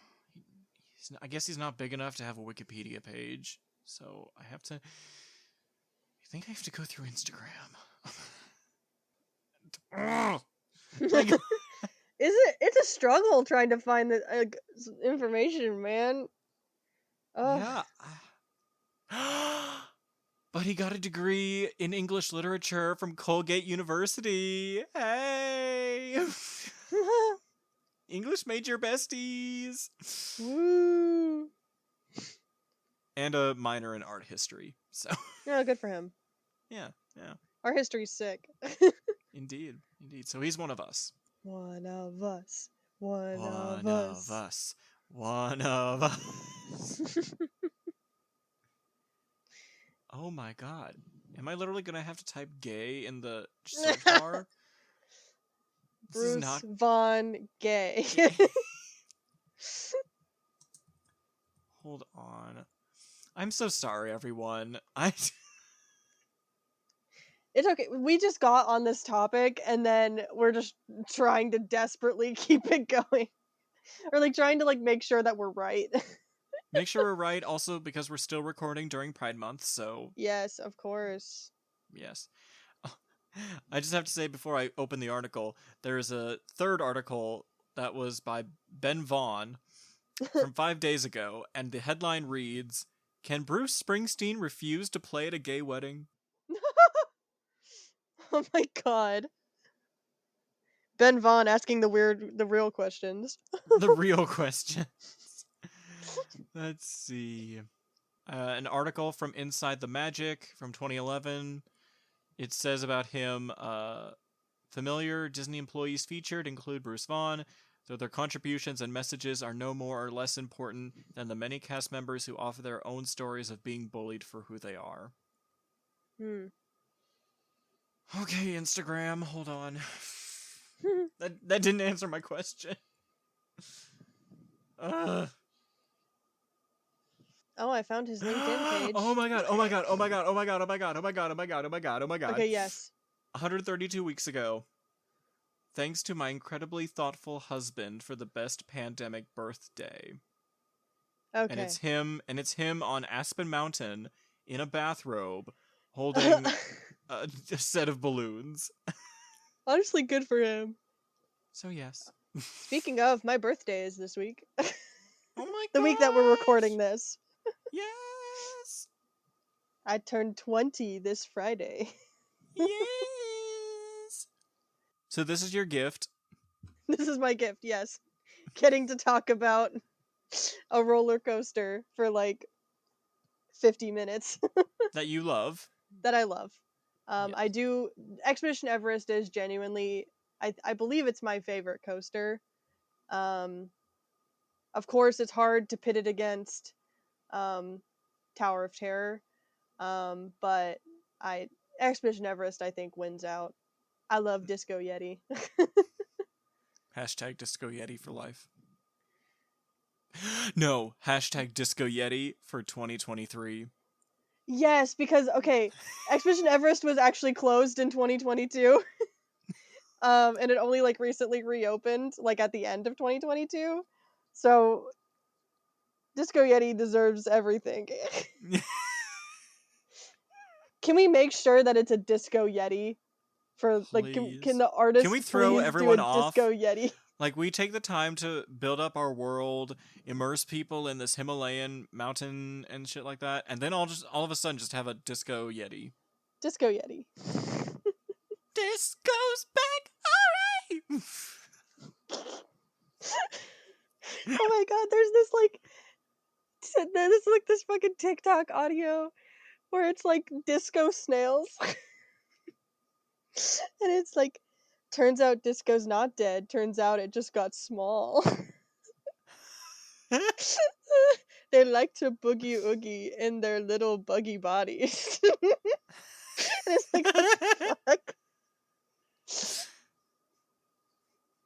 I guess he's not big enough to have a Wikipedia page. So, I think I have to go through Instagram. It's a struggle trying to find the information, man. Yeah. But he got a degree in English literature from Colgate University. Hey! English major besties! Woo! And a minor in art history. So. Yeah, good for him. Yeah. Our history's sick. Indeed. So he's one of us. One of us. One of us. Oh my god. Am I literally gonna have to type gay in the search bar? Bruce Vaughn gay. Hold on. I'm so sorry, everyone. It's okay. We just got on this topic, and then we're just trying to desperately keep it going. Or, like, trying to, like, make sure that we're right. Make sure we're right, also because we're still recording during Pride Month, so... Yes, of course. Yes. I just have to say, before I open the article, there's a third article that was by Ben Vaughn from 5 days ago, and the headline reads, "Can Bruce Springsteen refuse to play at a gay wedding?" Oh my god. Ben Vaughn asking the real questions. The real question. Let's see. An article from Inside the Magic from 2011. It says about him, familiar Disney employees featured include Bruce Vaughn, though their contributions and messages are no more or less important than the many cast members who offer their own stories of being bullied for who they are. Okay, Instagram, hold on. That didn't answer my question. Oh, I found his LinkedIn page. Oh my god, oh my god, oh my god, oh my god, oh my god, oh my god, oh my god, oh my god, oh my god. Okay, yes. 132 weeks ago. Thanks to my incredibly thoughtful husband for the best pandemic birthday. Okay. And it's him on Aspen Mountain in a bathrobe holding a set of balloons. Honestly, good for him. So yes. Speaking of, my birthday is this week. Oh my god. The week that we're recording this. Yes. I turned 20 this Friday. Yes. So this is your gift. This is my gift, yes. Getting to talk about a roller coaster for like 50 minutes. That you love. That I love. Yes. I do. Expedition Everest is genuinely, I believe it's my favorite coaster. Of course, it's hard to pit it against Tower of Terror. But Expedition Everest, I think, wins out. I love Disco Yeti. Hashtag Disco Yeti for life. No, hashtag Disco Yeti for 2023. Yes, because, okay, Expedition Everest was actually closed in 2022. And it only, like, recently reopened, like, at the end of 2022. So, Disco Yeti deserves everything. Can we make sure that it's a Disco Yeti? For, like, can the artist Can we throw please everyone do a off? Disco Yeti? Like, we take the time to build up our world, immerse people in this Himalayan mountain and shit like that, and then all of a sudden just have a Disco Yeti. Disco Yeti. Disco's back, alright! Oh my god, there's this fucking TikTok audio where it's like disco snails. And it's like, turns out disco's not dead, turns out it just got small. They like to boogie oogie in their little buggy bodies. And it's like, what the fuck?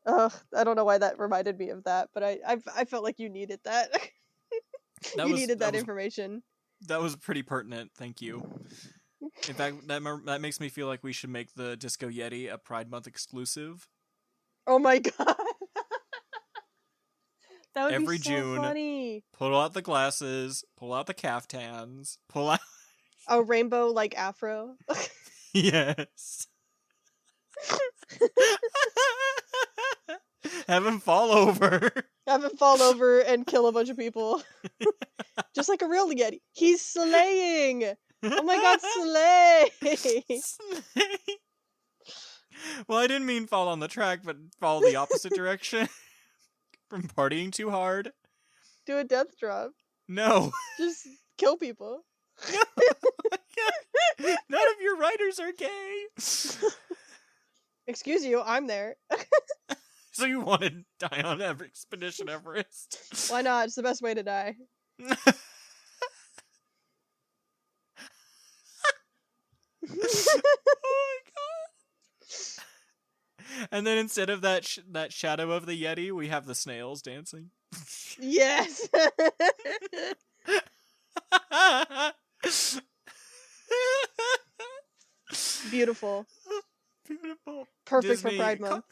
Ugh, I don't know why that reminded me of that, but I felt like you needed that. You needed that information. That was pretty pertinent, thank you. In fact, that makes me feel like we should make the Disco Yeti a Pride Month exclusive. Oh my god. That would Every be so June, funny. Pull out the glasses, pull out the caftans, pull out A rainbow like afro. Yes. Have him fall over. Have him fall over and kill a bunch of people. Just like a real Yeti. He's slaying! Oh my god, slay! Slay. Well, I didn't mean fall on the track, but fall the opposite direction. From partying too hard. Do a death drop. No. Just kill people. No. None of your writers are gay. Excuse you, I'm there. So you want to die on Expedition Everest? Why not? It's the best way to die. Oh my god! And then instead of that shadow of the Yeti, we have the snails dancing. Yes. Beautiful. Beautiful. Perfect Disney, for Pride Month.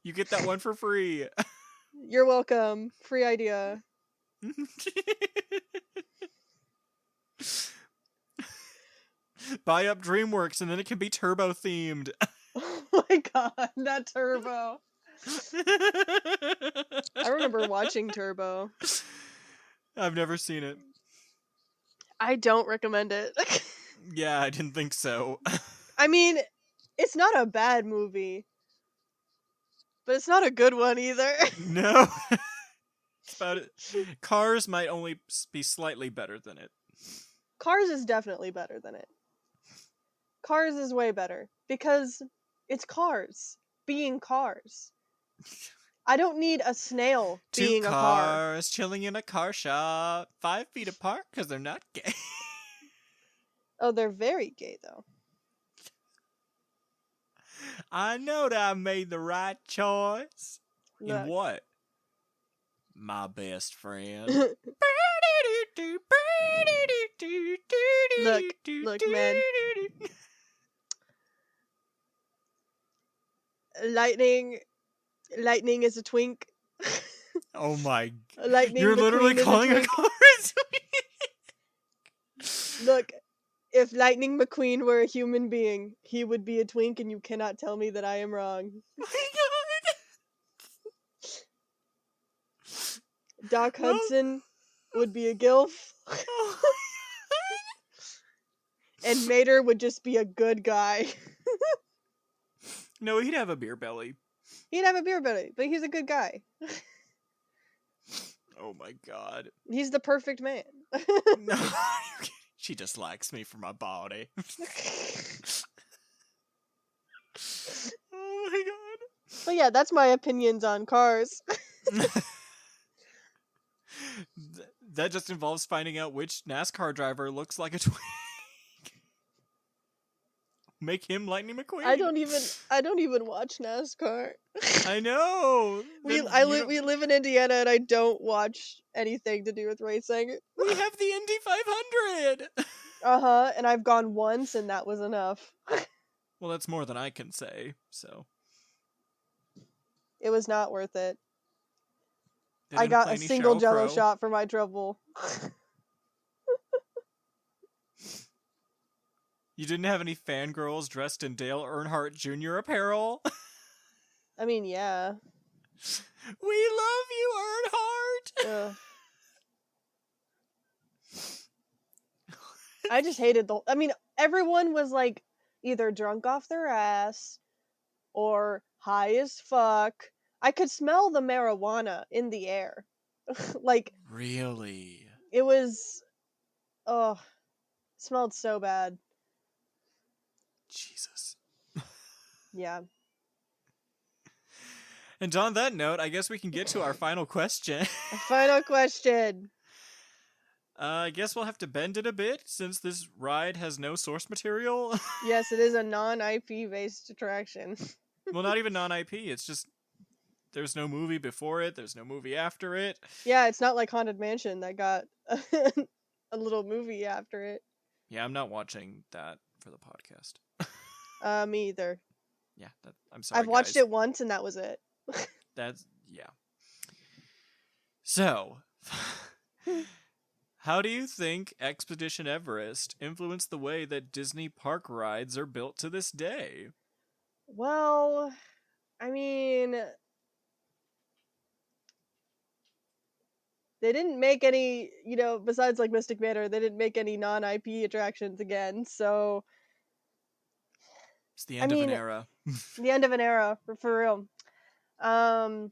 You get that one for free. You're welcome. Free idea. Buy up DreamWorks and then it can be turbo themed. Oh my god, that turbo. I remember watching Turbo. I've never seen it. I don't recommend it. Yeah, I didn't think so. I mean, it's not a bad movie, but it's not a good one either. No. It's about it. Cars might only be slightly better than it. Cars is definitely better than it. Cars is way better because it's cars being cars. I don't need a snail Two being a car. cars chilling in a car shop, 5 feet apart because they're not gay. Oh, they're very gay though. I know that I made the right choice. In Look. what? My best friend. Look, man. Lightning is a twink. Oh my. Lightning You're literally McQueen is calling a a twink. car Look, if Lightning McQueen were a human being, he would be a twink, and you cannot tell me that I am wrong. Oh my god. Doc Well- Hudson would be a gilf, Oh and Mater would just be a good guy. no, he'd have a beer belly. He'd have a beer belly, but he's a good guy. Oh my god. He's the perfect man. No, she just likes me for my body. Oh my god. But yeah, that's my opinions on cars. That just involves finding out which NASCAR driver looks like a twink. Make him Lightning McQueen. I don't even watch NASCAR. I know. We Then you don't- live in Indiana, and I don't watch anything to do with racing. We have the Indy 500. And I've gone once, and that was enough. Well, that's more than I can say. So It was not worth it. They I didn't got play a any single Sheryl Jello Crow. shot for my trouble. You didn't have any fangirls dressed in Dale Earnhardt Jr. apparel. I mean, yeah. We love you, Earnhardt. Ugh. I just hated I mean, everyone was like either drunk off their ass or high as fuck. I could smell the marijuana in the air. Like, Really? it was, oh, smelled so bad. Jesus. Yeah. And on that note, I guess we can get to our final question. Final question. I guess we'll have to bend it a bit since this ride has no source material. Yes, it is a non-IP based attraction. Well, not even non-IP. It's just there's no movie before it. There's no movie after it. Yeah, it's not like Haunted Mansion that got a little movie after it. Yeah, I'm not watching that for the podcast. Me either. Yeah, I'm sorry, I've watched guys. it once, and that was it. That's yeah. So, how do you think Expedition Everest influenced the way that Disney park rides are built to this day? Well, I mean, they didn't make any, besides like Mystic Manor, they didn't make any non-IP attractions again. So, It's the end of mean, an era. the end of an era, for real. I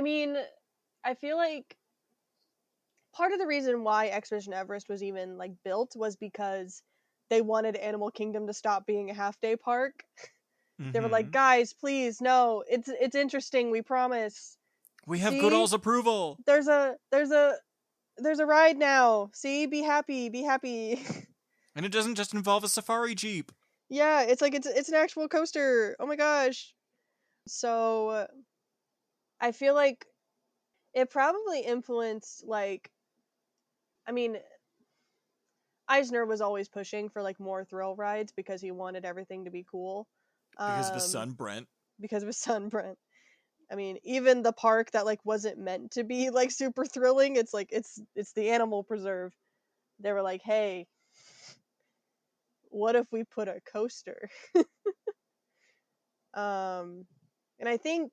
mean, I feel like part of the reason why Expedition Everest was even like built was because they wanted Animal Kingdom to stop being a half-day park. They were like, guys, please, no, it's interesting, we promise. We have See? Goodall's approval. There's a ride now. See, be happy, be happy. And it doesn't just involve a safari jeep. Yeah, it's like it's an actual coaster. Oh my gosh. So I feel like it probably influenced like, I mean, Eisner was always pushing for like more thrill rides because he wanted everything to be cool. Because of his son, Brent. Because of his son, Brent. I mean, even the park that like wasn't meant to be like super thrilling, it's like it's the animal preserve. They were like, hey, what if we put a coaster? And I think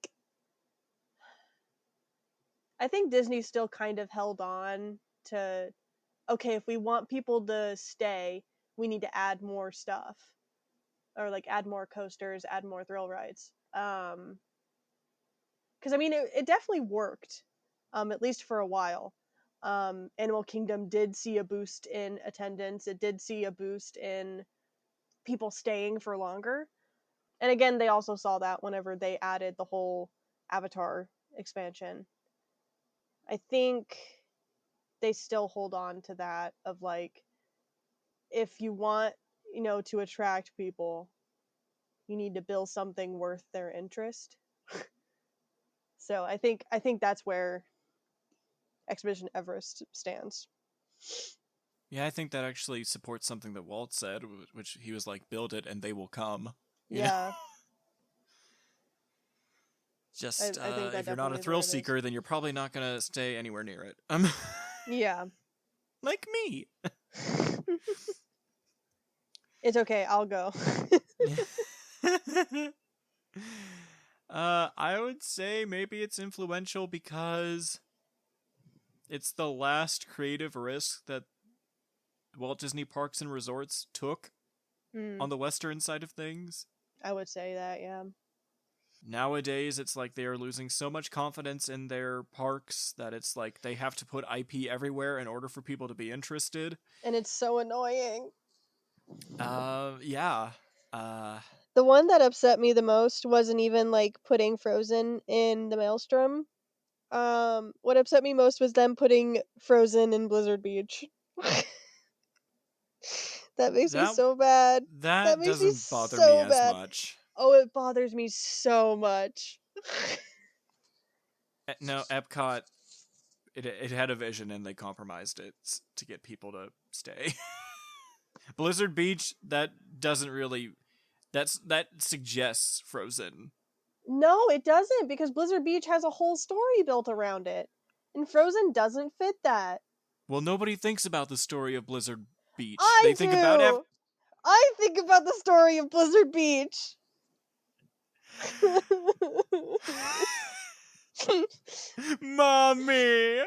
Disney still kind of held on to, okay, if we want people to stay, we need to add more stuff, or like add more coasters, add more thrill rides. Because I mean, it definitely worked, at least for a while. Animal Kingdom did see a boost in attendance. It did see a boost in people staying for longer. And again, they also saw that whenever they added the whole Avatar expansion. I think they still hold on to that of like, if you want, to attract people, you need to build something worth their interest. So I think that's where Expedition Everest stands. Yeah, I think that actually supports something that Walt said, which he was like, "Build it, and they will come." You know, Yeah, just I think that if you're not a definitely is thrill where it is. seeker, then you're probably not gonna stay anywhere near it. Yeah. Like me. It's okay, I'll go. I would say maybe it's influential because it's the last creative risk that Walt Disney Parks and Resorts took Hmm, on the western side of things. I would say that, yeah. Nowadays, it's like they are losing so much confidence in their parks that it's like they have to put IP everywhere in order for people to be interested. And it's so annoying. Yeah. Uh, The one that upset me the most wasn't even like putting Frozen in the Maelstrom. What upset me most was them putting Frozen in Blizzard Beach. That makes me that so bad. That that makes me doesn't bother me so as bad. much. Oh, it bothers me so much. No, Epcot it had a vision and they compromised it to get people to stay. Blizzard Beach that doesn't really that suggests Frozen. No, it doesn't, because Blizzard Beach has a whole story built around it. And Frozen doesn't fit that. Well, nobody thinks about the story of Blizzard Beach. I They think about do! I think about the story of Blizzard Beach. Mommy.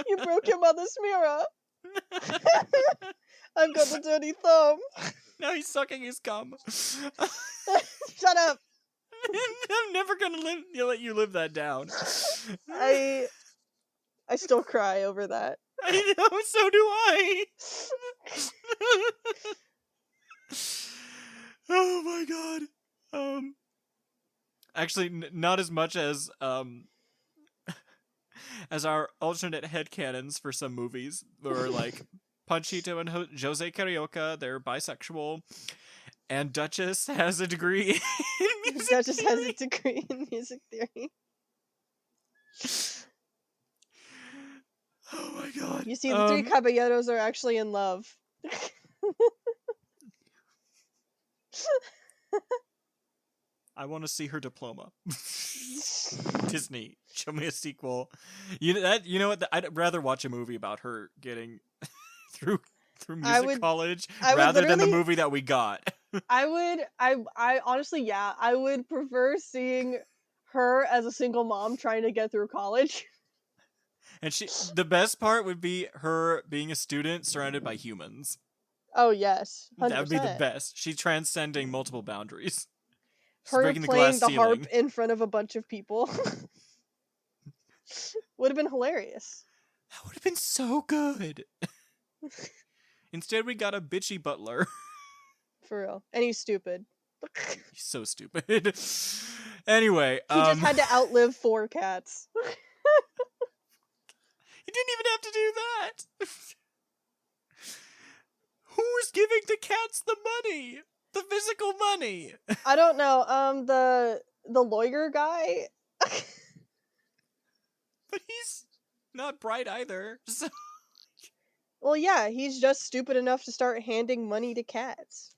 You broke your mother's mirror. I've got the dirty thumb. Now he's sucking his cum. Shut up. I'm never gonna let you live that down. I still cry over that. I know, so do I. Oh my god. Actually, not as much as our alternate headcanons for some movies, or like Panchito and Jose Carioca, they're bisexual, and Duchess has a degree in music Duchess theory. has a degree in music theory. Oh my god. You see, the three caballeros are actually in love. I want to see her diploma. Disney, show me a sequel. You know what? I'd rather watch a movie about her getting through music college rather than the movie that we got. I honestly, yeah, I would prefer seeing her as a single mom trying to get through college. And the best part would be her being a student surrounded by humans. Oh yes, 100%. That would be the best. She's transcending multiple boundaries. She's her breaking playing the ceiling. harp in front of a bunch of people would have been hilarious. That would have been so good. Instead, we got a bitchy butler. For real. And he's stupid. He's so stupid. Anyway, he just had to outlive 4 cats. He didn't even have to do that. Who's giving the cats the money? The physical money? I don't know. The lawyer guy. But he's not bright either. So. Well, yeah, he's just stupid enough to start handing money to cats.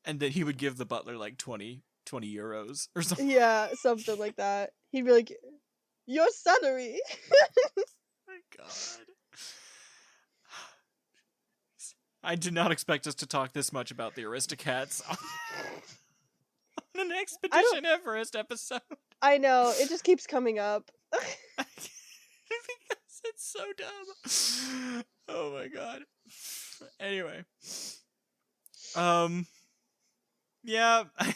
And then he would give the butler like 20 euros or something. Yeah, something like that. He'd be like, your salary. Oh my god. I did not expect us to talk this much about the Aristocats on an Expedition Everest episode. I know, it just keeps coming up. Because it's so dumb. Oh my god. Anyway. Yeah, I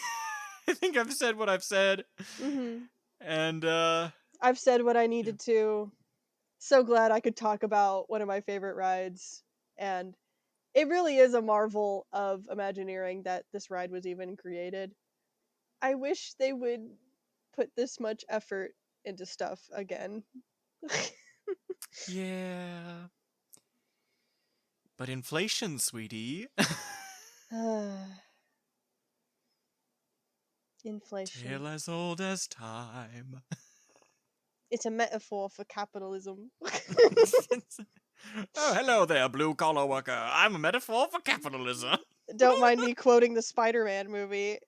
think I've said what I've said. Mm-hmm. And, I've said what I needed to. So glad I could talk about one of my favorite rides. And it really is a marvel of Imagineering that this ride was even created. I wish they would put this much effort into stuff again. yeah. But inflation, sweetie. Inflation. Tale as old as time. It's a metaphor for capitalism. Oh, hello there, blue-collar worker. I'm a metaphor for capitalism. Don't mind me quoting the Spider-Man movie.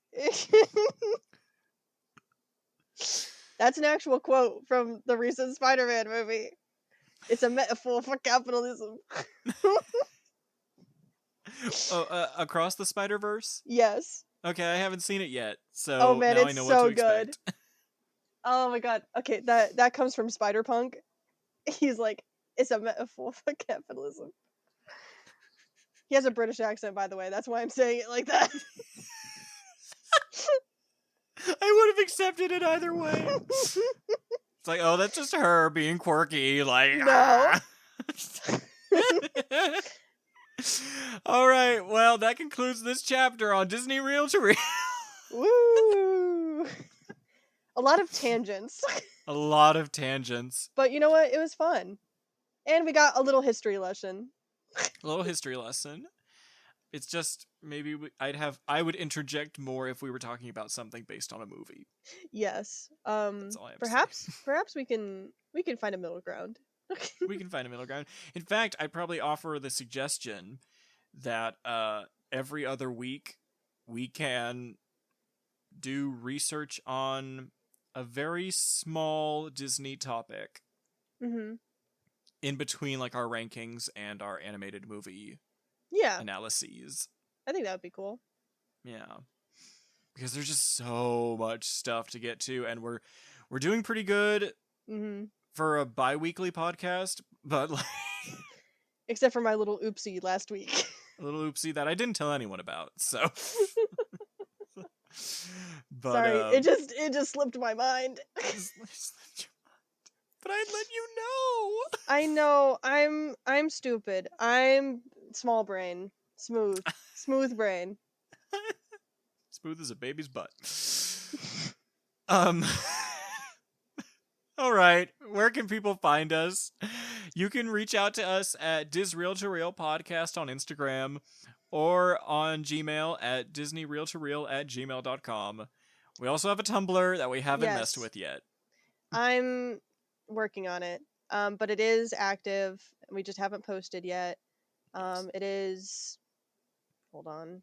That's an actual quote from the recent Spider-Man movie. It's a metaphor for capitalism. Across the Spider-Verse? Yes. Okay, I haven't seen it yet, so Oh man, now I it's know so what to good. expect. Oh my god. Okay, that comes from Spider-Punk. He's like, it's a metaphor for capitalism. He has a British accent, by the way. That's why I'm saying it like that. I would have accepted it either way. It's like, oh, that's just her being quirky, like... No. All right, well, that concludes this chapter on Disney Reel to Reel. Woo! A lot of tangents. A lot of tangents. But you know what? It was fun. And we got a little history lesson. A little history lesson. It's just maybe I would interject more if we were talking about something based on a movie. Yes. That's all I have to say. Perhaps we can find a middle ground. We can find a middle ground. In fact, I'd probably offer the suggestion that every other week we can do research on a very small Disney topic in between like our rankings and our animated movie analyses. I think that would be cool. Yeah. Because there's just so much stuff to get to, and we're doing pretty good for a bi-weekly podcast, but like except for my little oopsie last week. A little oopsie that I didn't tell anyone about, so but, sorry, it just slipped my mind. But I'd let you know. I know. I'm stupid. I'm small brain. Smooth brain. Smooth as a baby's butt. All right. Where can people find us? You can reach out to us at DisReelToReal Podcast on Instagram or on Gmail at DisneyReelToReal@gmail.com. We also have a Tumblr that we haven't messed with yet. I'm working on it. But it is active. We just haven't posted yet. It is... Hold on.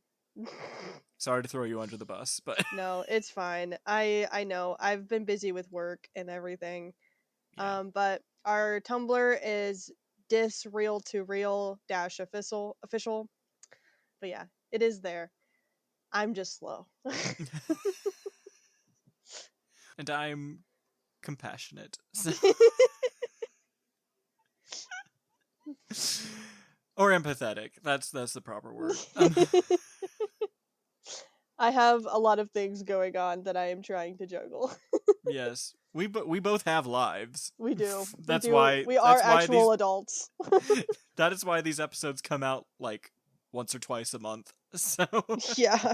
Sorry to throw you under the bus, but no, it's fine. I know. I've been busy with work and everything. Yeah. But our Tumblr is disreeltoreal-official. But yeah, it is there. I'm just slow. And I'm compassionate. Or empathetic. That's the proper word. I have a lot of things going on that I am trying to juggle. Yes, we both have lives. We do. That's why we are actual adults. That is why these episodes come out like once or twice a month. So yeah,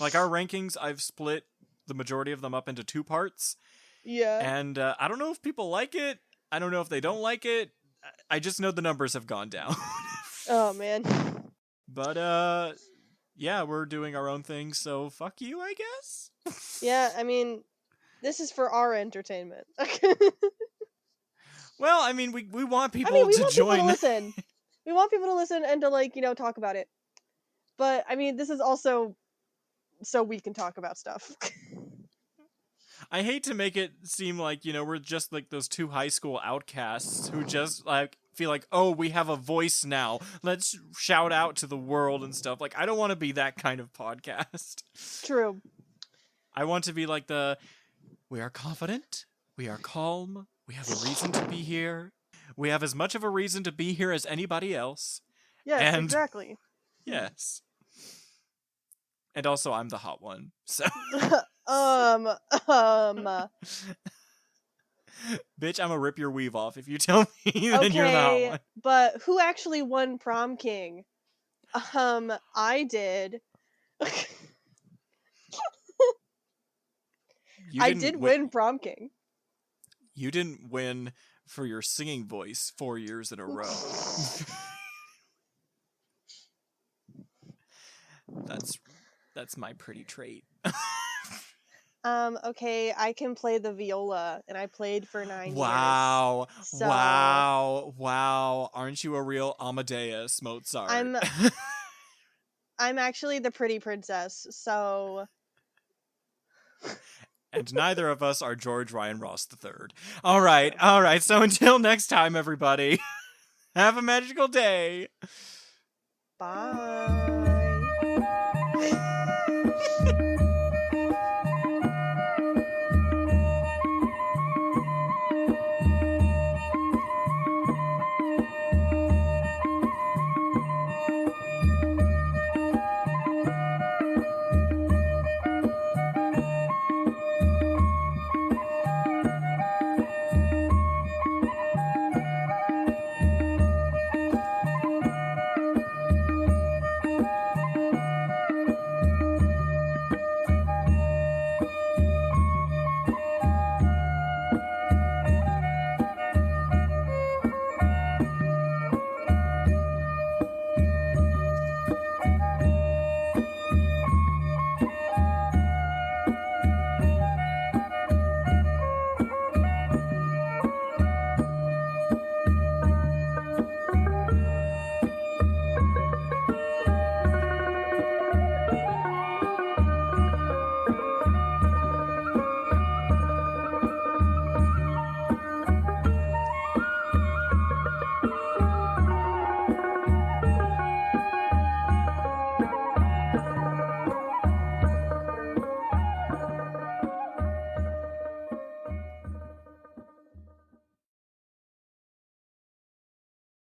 like our rankings, I've split the majority of them up into 2 parts. Yeah, and I don't know if people like it. I don't know if they don't like it. I just know the numbers have gone down. Oh man. But yeah, we're doing our own thing, so fuck you, I guess. Yeah, I mean, this is for our entertainment. Well, I mean, we want people to join. People to listen. We want people to listen and to like, talk about it. But I mean, this is also so we can talk about stuff. I hate to make it seem like, we're just like those 2 high school outcasts who just like feel like, oh, we have a voice now. Let's shout out to the world and stuff. Like, I don't want to be that kind of podcast. True. I want to be like we are confident, we are calm, we have a reason to be here. We have as much of a reason to be here as anybody else. Yes, And exactly. yes. And also, I'm the hot one. So, bitch, I'm gonna rip your weave off if you tell me that you're the hot one. But who actually won Prom King? I did. I did win Prom King. You didn't win for your singing voice 4 years in a row. That's my pretty trait. Okay, I can play the viola, and I played for 9 years. So... Wow. Aren't you a real Amadeus Mozart? I'm actually the pretty princess, so... And neither of us are George Ryan Ross III. All right. So until next time, everybody, have a magical day. Bye.